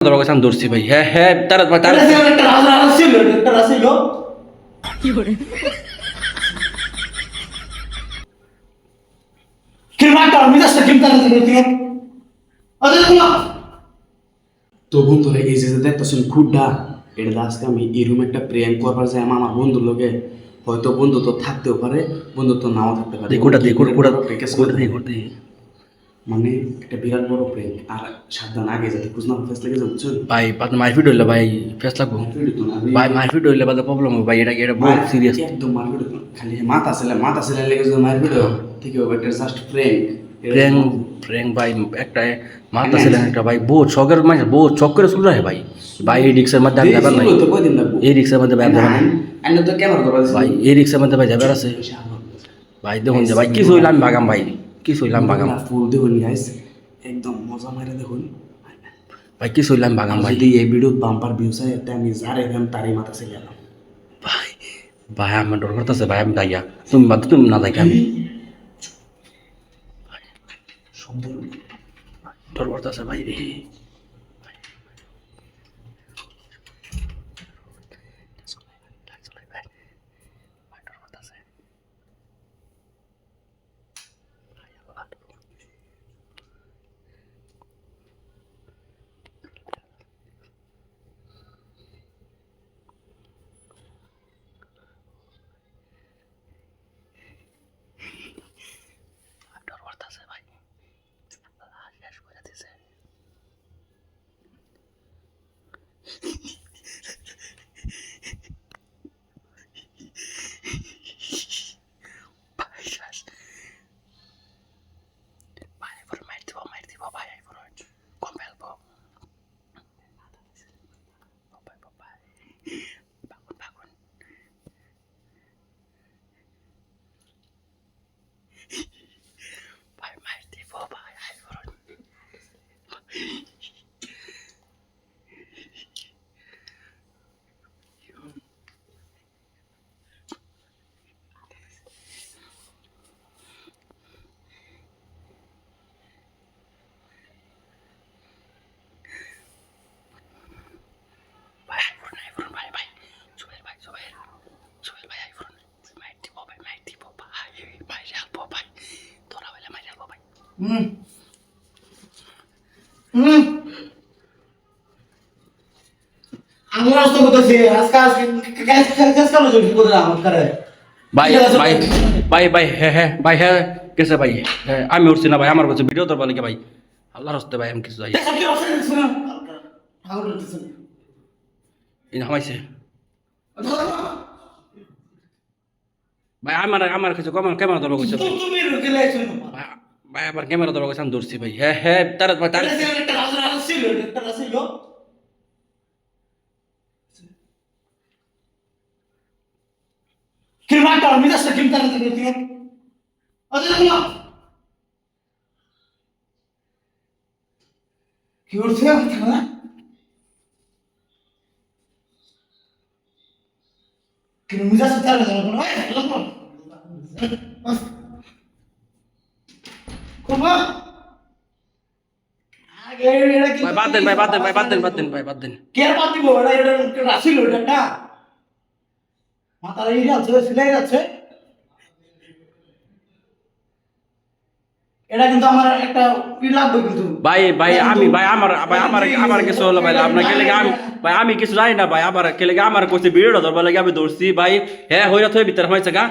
ধরো আমি ধরছি ভাই। হ্যাঁ হ্যাঁ তারা তারা একটা রাজা ছিল, একটা রাজা ছিল। কি মারটা মিজাজটা কেমন তারা দেখতে আচ্ছা না। তো বন্ধুরা এই যে দেখতেছেন খুড্ডা এটা আজকে আমি এরকম একটা প্র্যাঙ্ক করবার যাই আমার বন্ধুর লোকে হয়তো বন্ধু তো থাকতেও পারে বন্ধু তো নাও থাকতে পারে মানে একটা বিরাট বড় প্র্যাঙ্ক আর সাবধান আগে যাতে খুঁজনা ফেস লাগে বুঝছেন ভাই মারপিট হইলে ভাই ফেস লাগবো ভাই মারপিট হইলে বাদে প্রবলেম হবে ভাই এটা বহুত সিরিয়াস একদম মারপিট খালি মাথা ছেলে লেগে যদি মারপিট ঠিক হবে একটা জাস্ট প্র্যাঙ্ক প্র্যাঙ্ক ভাই একটা মাথা ছিলেন একটা ভাই বহুত শখের মানে বহুত শখ করে শুরু হয় ভাই ভাই এই রিক্সার মধ্যে আমি যাবার নাই এই রিক্সার মধ্যে ভাই যাবার নাই তো ক্যামেরা করবা ভাই এই রিক্সার মধ্যে ভাই যাবার আছে ভাই দেখুন যে ভাই কিছু হইলাম বাগাম ভাই কিছু হইলাম বাগাম ফুল দেখুন গাইস একদম মজা মারে দেখুন ভাই কিছু হইলাম বাগাম ভাই যদি এই ভিডিও বাম্পার ভিউজ হয় এটা আমি যারে আমি তারই মাথা ছেলে এলাম ভাই ভাই আমার ডর করতেছে ভাই আমি যাইয়া তুমি বাদ তুমি না যাই আমি ডর করতেছে ভাই রে আমি রাস্তা করতেছি আজকে কাজ কালো জমি করে আমার করে ভাই ভাই ভাই ভাই হ্যাঁ হ্যাঁ ভাই হ্যাঁ কেসে ভাই হ্যাঁ আমি উঠছি না ভাই আমার কাছে ভিডিও তোর বলে ভাই আল্লাহর হস্তে ভাই আমি কিছু যাই এই হামাইছে ভাই আমার কাছে ক্যামেরা ধরবো কইছে ভাই আমার ক্যামেরা ধরবো কইছে আমি ধরছি ভাই হ্যাঁ হ্যাঁ তারা একটা রাজা ছিল, একটা রাজা ছিল। কি মারটা মিজাজটা কেমন তারা দেখতে আচ্ছা না। কি করছে না কি মিজাজ তারা দেখো না কোমা আগে এটা কি ভাই বাদ দেন ভাই বাদ দেন ভাই বাদ দেন বাদ দেন ভাই বাদ দেন কে আর বাদ দিব এটা রাসিল এটা মাথার এই আছে সিলাই আছে এটা কিন্তু আমার একটা লাগবে কিন্তু ভাই ভাই আমি ভাই আমার কিছু হলো ভাই আপনার কে লেগে আমি ভাই আমি কিছু জানি না ভাই আমার কে লেগে আমার কইছে ভিডিওটা ধরবার লাগে আমি ধরছি ভাই হ্যাঁ হইরা থই ভিতর হইছে গা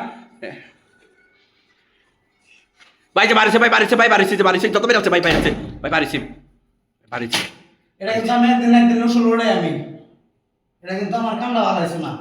ভাই যে বাড়িছে ভাই বাড়িছে ভাই বাড়িছে যে বাড়িছে যত বের আছে ভাই বাড়িছে ভাই বাড়িছে এটা কিন্তু আমি একদিন শুরু আমি এটা কিন্তু আমার কামড়া ভালো আছে না।